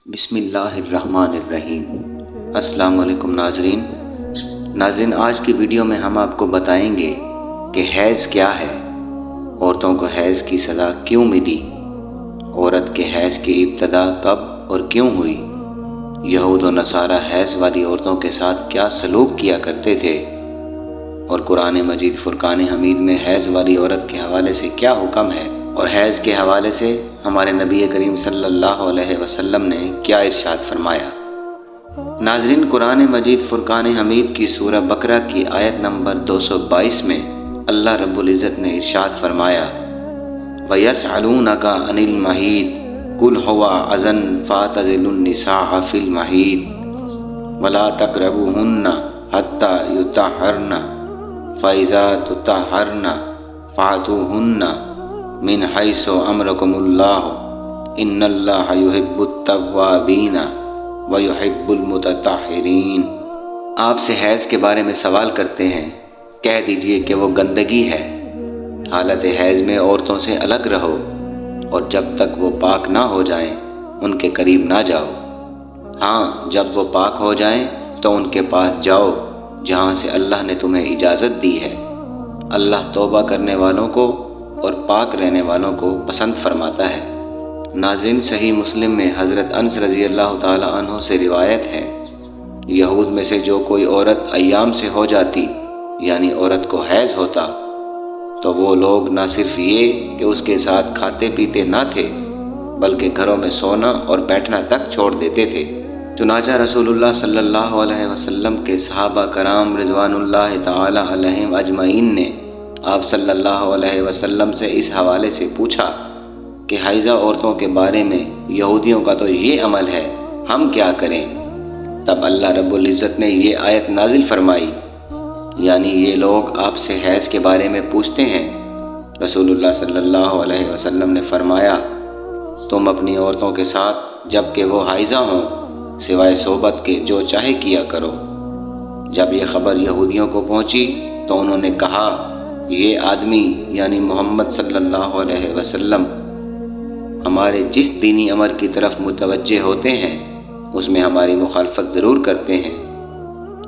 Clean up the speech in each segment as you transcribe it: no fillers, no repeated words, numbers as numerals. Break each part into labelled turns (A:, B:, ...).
A: بسم اللہ الرحمن الرحیم۔ السلام علیکم ناظرین، آج کی ویڈیو میں ہم آپ کو بتائیں گے کہ حیض کیا ہے، عورتوں کو حیض کی سزا کیوں ملی، عورت کے حیض کی ابتدا کب اور کیوں ہوئی، یہود و نصارہ حیض والی عورتوں کے ساتھ کیا سلوک کیا کرتے تھے، اور قرآن مجید فرقان حمید میں حیض والی عورت کے حوالے سے کیا حکم ہے، اور حیض کے حوالے سے ہمارے نبی کریم صلی اللہ علیہ وسلم نے کیا ارشاد فرمایا۔ ناظرین، قرآن مجید فرقان حمید کی سورہ بقرہ کی آیت نمبر 222 میں اللہ رب العزت نے ارشاد فرمایا، وَيَسْأَلُونَكَ عَنِ الْمَحِيضِ قُلْ هُوَ أَذًى فَاعْتَزِلُوا النِّسَاءَ فِي الْمَحِيضِ وَلَا تَقْرَبُوهُنَّ حَتَّى يُطَهَّرْنَ فَإِذَا تُطَهَّرْنَ فَأْتُوهُنَّ من حیث امرکم اللہ ان اللہ یحب التوابین ویحب المتطہرین۔ آپ سے حیض کے بارے میں سوال کرتے ہیں، کہہ دیجئے کہ وہ گندگی ہے، حالت حیض میں عورتوں سے الگ رہو، اور جب تک وہ پاک نہ ہو جائیں ان کے قریب نہ جاؤ، ہاں جب وہ پاک ہو جائیں تو ان کے پاس جاؤ جہاں سے اللہ نے تمہیں اجازت دی ہے، اللہ توبہ کرنے والوں کو اور پاک رہنے والوں کو پسند فرماتا ہے۔ ناظرین، صحیح مسلم میں حضرت انس رضی اللہ تعالی عنہ سے روایت ہے، یہود میں سے جو کوئی عورت ایام سے ہو جاتی، یعنی عورت کو حیض ہوتا، تو وہ لوگ نہ صرف یہ کہ اس کے ساتھ کھاتے پیتے نہ تھے، بلکہ گھروں میں سونا اور بیٹھنا تک چھوڑ دیتے تھے۔ چنانچہ رسول اللہ صلی اللہ علیہ وسلم کے صحابہ کرام رضوان اللہ تعالی علیہم اجمعین نے آپ صلی اللہ علیہ وسلم سے اس حوالے سے پوچھا کہ حائضہ عورتوں کے بارے میں یہودیوں کا تو یہ عمل ہے، ہم کیا کریں؟ تب اللہ رب العزت نے یہ آیت نازل فرمائی، یعنی یہ لوگ آپ سے حیض کے بارے میں پوچھتے ہیں، رسول اللہ صلی اللہ علیہ وسلم نے فرمایا، تم اپنی عورتوں کے ساتھ جب کہ وہ حائضہ ہوں سوائے صحبت کے جو چاہے کیا کرو۔ جب یہ خبر یہودیوں کو پہنچی تو انہوں نے کہا، یہ آدمی یعنی محمد صلی اللہ علیہ وسلم ہمارے جس دینی امر کی طرف متوجہ ہوتے ہیں اس میں ہماری مخالفت ضرور کرتے ہیں۔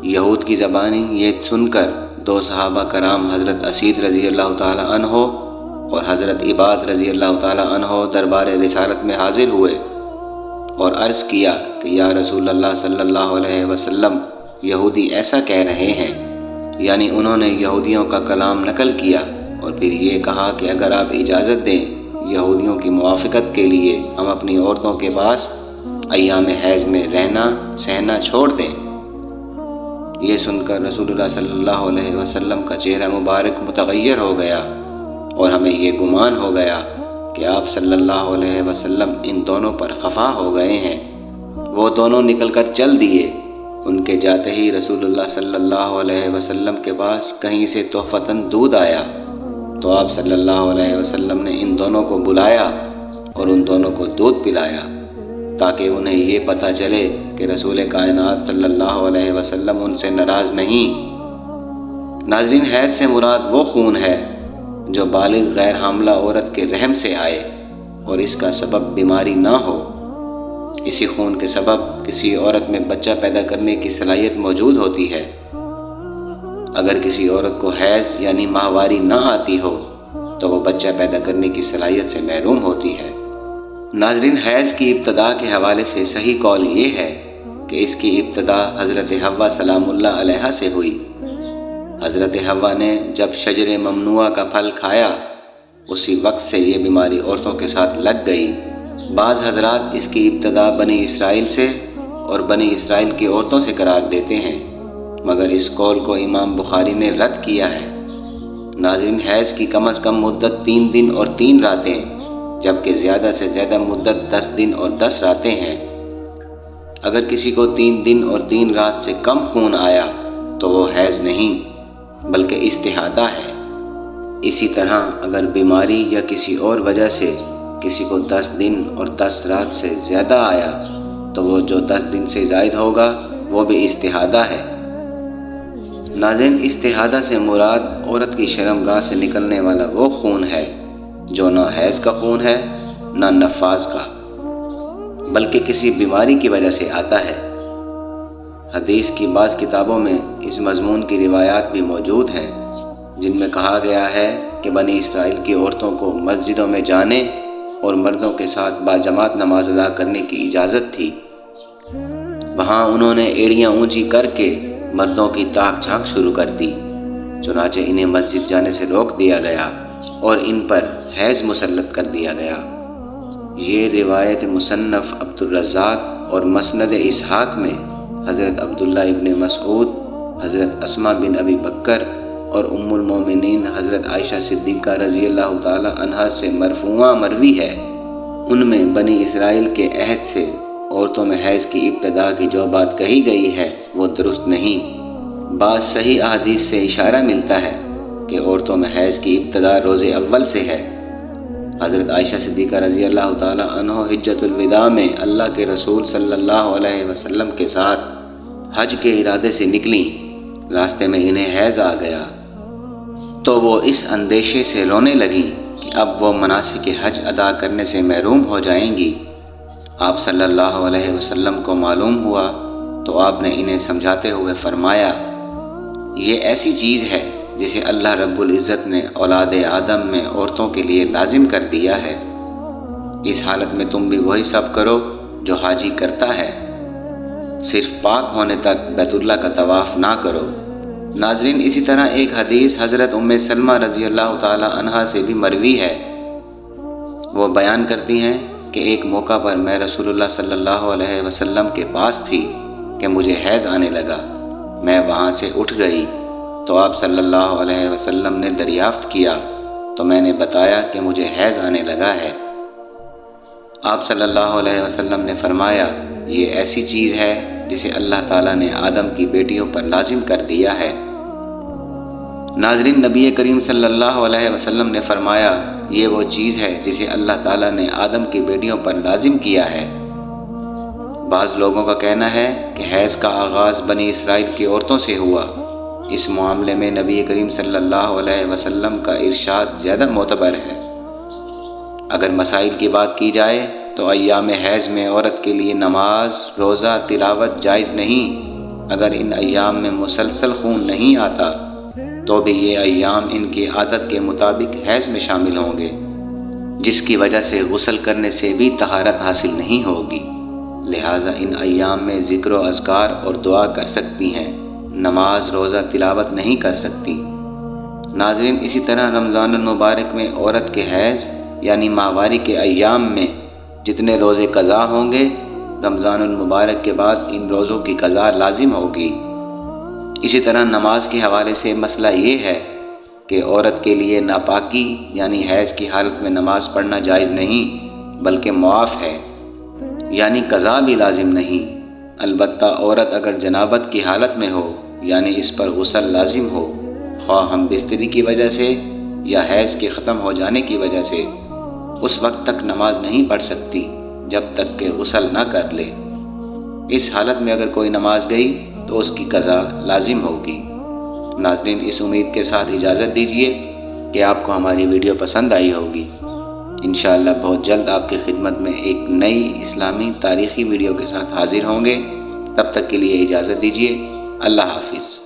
A: یہود کی زبانی یہ سن کر دو صحابہ کرام حضرت اسید رضی اللہ تعالی عنہ اور حضرت عباد رضی اللہ تعالی عنہ دربار رسالت میں حاضر ہوئے اور عرض کیا کہ یا رسول اللہ صلی اللہ علیہ وسلم، یہودی ایسا کہہ رہے ہیں، یعنی انہوں نے یہودیوں کا کلام نقل کیا اور پھر یہ کہا کہ اگر آپ اجازت دیں یہودیوں کی موافقت کے لیے ہم اپنی عورتوں کے پاس ایام حیض میں رہنا سہنا چھوڑ دیں۔ یہ سن کر رسول اللہ صلی اللہ علیہ وسلم کا چہرہ مبارک متغیر ہو گیا اور ہمیں یہ گمان ہو گیا کہ آپ صلی اللہ علیہ وسلم ان دونوں پر خفا ہو گئے ہیں۔ وہ دونوں نکل کر چل دیے۔ ان کے جاتے ہی رسول اللہ صلی اللہ علیہ وسلم کے پاس کہیں سے تحفتاً دودھ آیا، تو آپ صلی اللہ علیہ وسلم نے ان دونوں کو بلایا اور ان دونوں کو دودھ پلایا تاکہ انہیں یہ پتہ چلے کہ رسول کائنات صلی اللہ علیہ وسلم ان سے ناراض نہیں۔ ناظرین، حیض سے مراد وہ خون ہے جو بالغ غیر حاملہ عورت کے رحم سے آئے اور اس کا سبب بیماری نہ ہو۔ اسی خون کے سبب کسی عورت میں بچہ پیدا کرنے کی صلاحیت موجود ہوتی ہے۔ اگر کسی عورت کو حیض یعنی ماہواری نہ آتی ہو تو وہ بچہ پیدا کرنے کی صلاحیت سے محروم ہوتی ہے۔ ناظرین، حیض کی ابتدا کے حوالے سے صحیح قول یہ ہے کہ اس کی ابتدا حضرت حوا سلام اللہ علیہا سے ہوئی۔ حضرت حوا نے جب شجر ممنوعہ کا پھل کھایا اسی وقت سے یہ بیماری عورتوں کے ساتھ لگ گئی۔ بعض حضرات اس کی ابتدا بنی اسرائیل سے اور بنی اسرائیل کی عورتوں سے قرار دیتے ہیں، مگر اس قول کو امام بخاری نے رد کیا ہے۔ ناظرین، حیض کی کم از کم مدت 3 دن اور 3 راتیں جبکہ زیادہ سے زیادہ مدت 10 دن اور 10 راتیں ہیں۔ اگر کسی کو 3 دن اور 3 رات سے کم خون آیا تو وہ حیض نہیں بلکہ استحاضہ ہے۔ اسی طرح اگر بیماری یا کسی اور وجہ سے کسی کو 10 دن اور 10 رات سے زیادہ آیا تو وہ جو 10 دن سے زائد ہوگا وہ بھی استحاضہ ہے۔ ناظرین، استحاضہ سے مراد عورت کی شرمگاہ سے نکلنے والا وہ خون ہے جو نہ حیض کا خون ہے نہ نفاس کا، بلکہ کسی بیماری کی وجہ سے آتا ہے۔ حدیث کی بعض کتابوں میں اس مضمون کی روایات بھی موجود ہیں، جن میں کہا گیا ہے کہ بنی اسرائیل کی عورتوں کو مسجدوں میں جانے اور مردوں کے ساتھ باجماعت نماز ادا کرنے کی اجازت تھی۔ وہاں انہوں نے ایڑیاں اونچی کر کے مردوں کی تاک جھانک شروع کر دی، چنانچہ انہیں مسجد جانے سے روک دیا گیا اور ان پر حیض مسلط کر دیا گیا۔ یہ روایت مصنف عبدالرزاق اور مسند اسحاق میں حضرت عبداللہ ابن مسعود، حضرت اسماء بن ابی بکر اور ام المومنین حضرت عائشہ صدیقہ رضی اللہ تعالی عنہا سے مرفوعاً مروی ہے۔ ان میں بنی اسرائیل کے عہد سے عورتوں میں حیض کی ابتدا کی جو بات کہی گئی ہے وہ درست نہیں۔ بعض صحیح احادیث سے اشارہ ملتا ہے کہ عورتوں میں حیض کی ابتدا روز اول سے ہے۔ حضرت عائشہ صدیقہ رضی اللہ تعالی عنہ حجۃ الوداع میں اللہ کے رسول صلی اللہ علیہ وسلم کے ساتھ حج کے ارادے سے نکلیں، راستے میں انہیں حیض آ گیا تو وہ اس اندیشے سے رونے لگیں کہ اب وہ مناسک حج ادا کرنے سے محروم ہو جائیں گی۔ آپ صلی اللہ علیہ وسلم کو معلوم ہوا تو آپ نے انہیں سمجھاتے ہوئے فرمایا، یہ ایسی چیز ہے جسے اللہ رب العزت نے اولاد آدم میں عورتوں کے لیے لازم کر دیا ہے۔ اس حالت میں تم بھی وہی سب کرو جو حاجی کرتا ہے، صرف پاک ہونے تک بیت اللہ کا طواف نہ کرو۔ ناظرین، اسی طرح ایک حدیث حضرت ام سلمہ رضی اللہ تعالی عنہا سے بھی مروی ہے۔ وہ بیان کرتی ہیں کہ ایک موقع پر میں رسول اللہ صلی اللہ علیہ وسلم کے پاس تھی کہ مجھے حیض آنے لگا۔ میں وہاں سے اٹھ گئی تو آپ صلی اللہ علیہ وسلم نے دریافت کیا تو میں نے بتایا کہ مجھے حیض آنے لگا ہے۔ آپ صلی اللہ علیہ وسلم نے فرمایا، یہ ایسی چیز ہے جسے اللہ تعالیٰ نے آدم کی بیٹیوں پر لازم کر دیا ہے۔ ناظرین، نبی کریم صلی اللہ علیہ وسلم نے فرمایا، یہ وہ چیز ہے جسے اللہ تعالیٰ نے آدم کی بیٹیوں پر لازم کیا ہے۔ بعض لوگوں کا کہنا ہے کہ حیض کا آغاز بنی اسرائیل کی عورتوں سے ہوا۔ اس معاملے میں نبی کریم صلی اللہ علیہ وسلم کا ارشاد زیادہ معتبر ہے۔ اگر مسائل کی بات کی جائے تو ایام حیض میں عورت کے لیے نماز، روزہ، تلاوت جائز نہیں۔ اگر ان ایام میں مسلسل خون نہیں آتا تو بھی یہ ایام ان کی عادت کے مطابق حیض میں شامل ہوں گے، جس کی وجہ سے غسل کرنے سے بھی طہارت حاصل نہیں ہوگی۔ لہٰذا ان ایام میں ذکر و اذکار اور دعا کر سکتی ہیں، نماز، روزہ، تلاوت نہیں کر سکتی۔ ناظرین، اسی طرح رمضان المبارک میں عورت کے حیض یعنی ماہواری کے ایام میں جتنے روزے قضا ہوں گے، رمضان المبارک کے بعد ان روزوں کی قضا لازم ہوگی۔ اسی طرح نماز کے حوالے سے مسئلہ یہ ہے کہ عورت کے لیے ناپاکی یعنی حیض کی حالت میں نماز پڑھنا جائز نہیں بلکہ معاف ہے، یعنی قضا بھی لازم نہیں۔ البتہ عورت اگر جنابت کی حالت میں ہو یعنی اس پر غسل لازم ہو، خواہ ہم بستری کی وجہ سے یا حیض کے ختم ہو جانے کی وجہ سے، اس وقت تک نماز نہیں پڑھ سکتی جب تک کہ غسل نہ کر لے۔ اس حالت میں اگر کوئی نماز گئی تو اس کی قضا لازم ہوگی۔ ناظرین، اس امید کے ساتھ اجازت دیجیے کہ آپ کو ہماری ویڈیو پسند آئی ہوگی۔ انشاءاللہ بہت جلد آپ کی خدمت میں ایک نئی اسلامی تاریخی ویڈیو کے ساتھ حاضر ہوں گے۔ تب تک کے لیے اجازت دیجیے۔ اللہ حافظ۔